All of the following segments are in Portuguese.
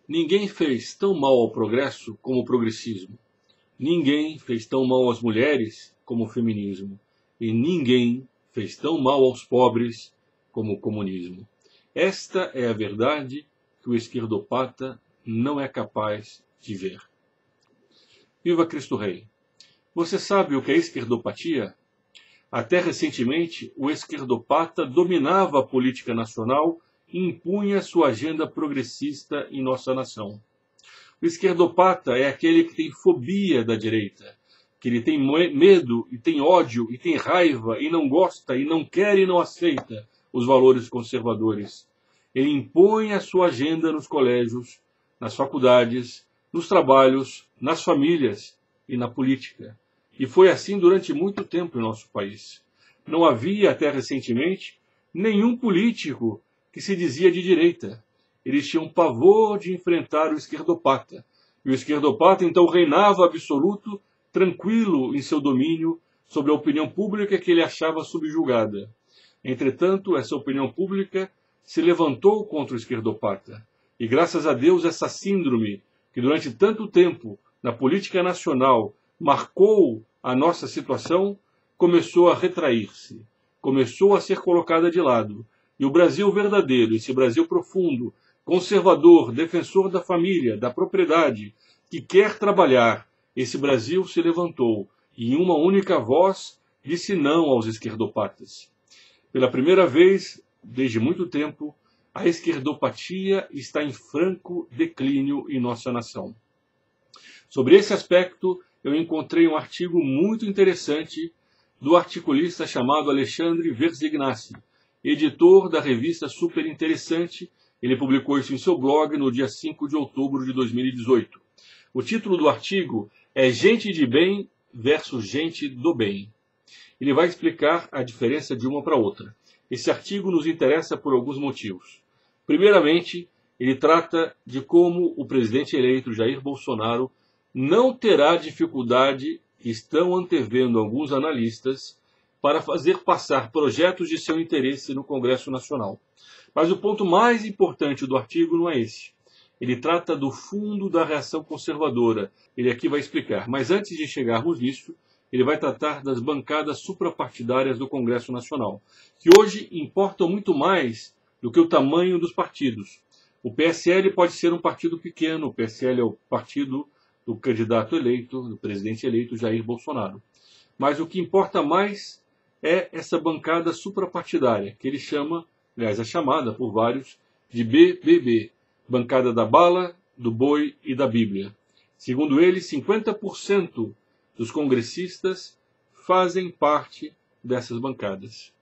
Ninguém fez tão mal ao progresso como o progressismo. Ninguém fez tão mal às mulheres como o feminismo. E ninguém fez tão mal aos pobres como o comunismo. Esta é a verdade que o esquerdopata não é capaz de ver. Viva Cristo Rei! Você sabe o que é esquerdopatia? Até recentemente, o esquerdopata dominava a política nacional e impunha sua agenda progressista em nossa nação. O esquerdopata é aquele que tem fobia da direita, que ele tem medo e tem ódio e tem raiva e não gosta e não quer e não aceita os valores conservadores. Ele impõe a sua agenda nos colégios, nas faculdades, nos trabalhos, nas famílias e na política. E foi assim durante muito tempo em nosso país. Não havia, até recentemente, nenhum político que se dizia de direita. Eles tinham pavor de enfrentar o esquerdopata. E o esquerdopata, então, reinava absoluto, tranquilo em seu domínio sobre a opinião pública que ele achava subjugada. Entretanto, essa opinião pública se levantou contra o esquerdopata. E graças a Deus, essa síndrome, que durante tanto tempo, na política nacional, marcou a nossa situação, começou a retrair-se, começou a ser colocada de lado. E o Brasil verdadeiro, esse Brasil profundo, conservador, defensor da família, da propriedade, que quer trabalhar, esse Brasil se levantou e em uma única voz disse não aos esquerdopatas. Pela primeira vez, desde muito tempo, a esquerdopatia está em franco declínio em nossa nação. Sobre esse aspecto, eu encontrei um artigo muito interessante do articulista chamado Alexandre Verzignassi, editor da revista Super Interessante. Ele publicou isso em seu blog no dia 5 de outubro de 2018. O título do artigo é Gente de Bem versus Gente do Bem. Ele vai explicar a diferença de uma para outra. Esse artigo nos interessa por alguns motivos. Primeiramente, ele trata de como o presidente eleito Jair Bolsonaro não terá dificuldade, estão antevendo alguns analistas, para fazer passar projetos de seu interesse no Congresso Nacional. Mas o ponto mais importante do artigo não é esse. Ele trata do fundo da reação conservadora. Ele aqui vai explicar. Mas antes de chegarmos nisso, ele vai tratar das bancadas suprapartidárias do Congresso Nacional, que hoje importam muito mais do que o tamanho dos partidos. O PSL pode ser um partido pequeno, o PSL é o partido do candidato eleito, do presidente eleito Jair Bolsonaro. Mas o que importa mais é essa bancada suprapartidária, que ele chama, aliás, é chamada por vários, de BBB, bancada da bala, do boi e da Bíblia. Segundo ele, 50% dos congressistas fazem parte dessas bancadas.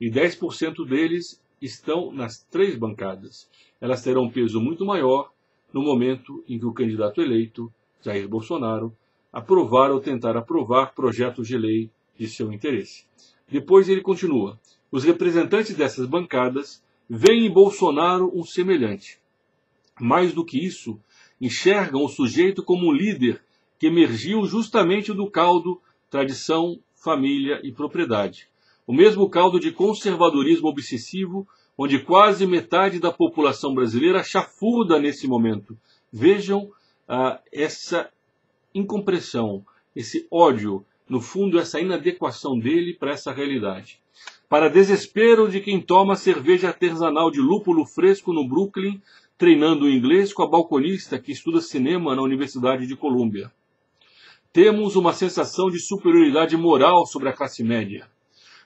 E 10% deles estão nas três bancadas. Elas terão um peso muito maior no momento em que o candidato eleito, Jair Bolsonaro, aprovar ou tentar aprovar projetos de lei de seu interesse. Depois ele continua. Os representantes dessas bancadas veem em Bolsonaro um semelhante. Mais do que isso, enxergam o sujeito como um líder que emergiu justamente do caldo tradição, família e propriedade. O mesmo caldo de conservadorismo obsessivo, onde quase metade da população brasileira chafurda nesse momento. Vejam essa incompreensão, esse ódio, no fundo, essa inadequação dele para essa realidade. Para desespero de quem toma cerveja artesanal de lúpulo fresco no Brooklyn, treinando o inglês com a balconista que estuda cinema na Universidade de Colômbia. Temos uma sensação de superioridade moral sobre a classe média.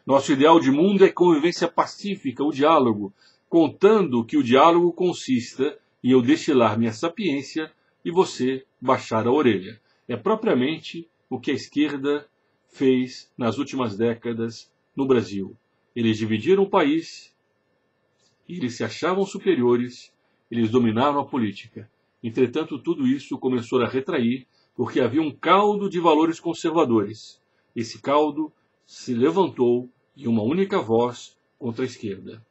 Nosso ideal de mundo é convivência pacífica, o diálogo, contando que o diálogo consista em eu destilar minha sapiência e você baixar a orelha. É propriamente o que a esquerda fez nas últimas décadas no Brasil. Eles dividiram o país, eles se achavam superiores, eles dominaram a política. Entretanto, tudo isso começou a retrair porque havia um caldo de valores conservadores. Esse caldo se levantou em uma única voz contra a esquerda.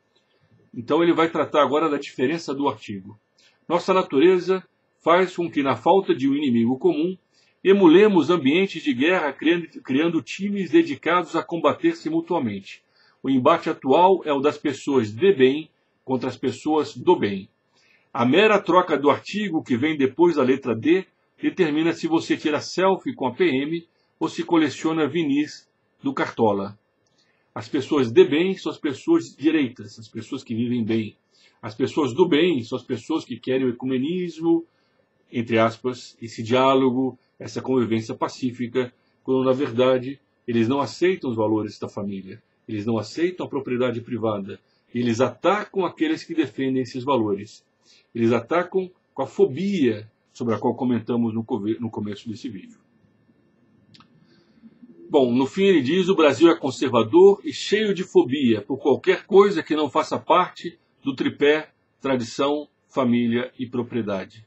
Então ele vai tratar agora da diferença do artigo. Nossa natureza faz com que, na falta de um inimigo comum, emulemos ambientes de guerra criando times dedicados a combater-se mutuamente. O embate atual é o das pessoas de bem contra as pessoas do bem. A mera troca do artigo que vem depois da letra D determina se você tira selfie com a PM ou se coleciona vinis do Cartola. As pessoas de bem são as pessoas direitas, as pessoas que vivem bem. As pessoas do bem são as pessoas que querem o ecumenismo, entre aspas, esse diálogo, essa convivência pacífica, quando na verdade eles não aceitam os valores da família, eles não aceitam a propriedade privada, eles atacam aqueles que defendem esses valores. Eles atacam com a fobia sobre a qual comentamos no começo desse vídeo. Bom, no fim ele diz: o Brasil é conservador e cheio de fobia por qualquer coisa que não faça parte do tripé tradição, família e propriedade.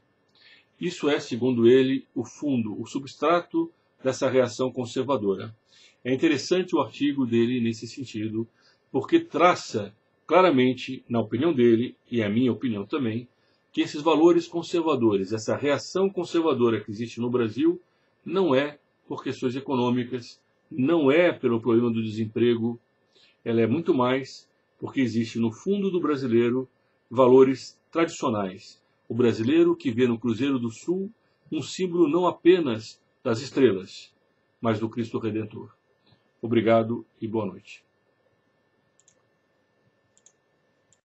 Isso é, segundo ele, o fundo, o substrato dessa reação conservadora. É interessante o artigo dele nesse sentido, porque traça claramente, na opinião dele, e é a minha opinião também, que esses valores conservadores, essa reação conservadora que existe no Brasil, não é por questões econômicas, não é pelo problema do desemprego, ela é muito mais porque existe no fundo do brasileiro valores tradicionais. O brasileiro que vê no Cruzeiro do Sul um símbolo não apenas das estrelas, mas do Cristo Redentor. Obrigado e boa noite.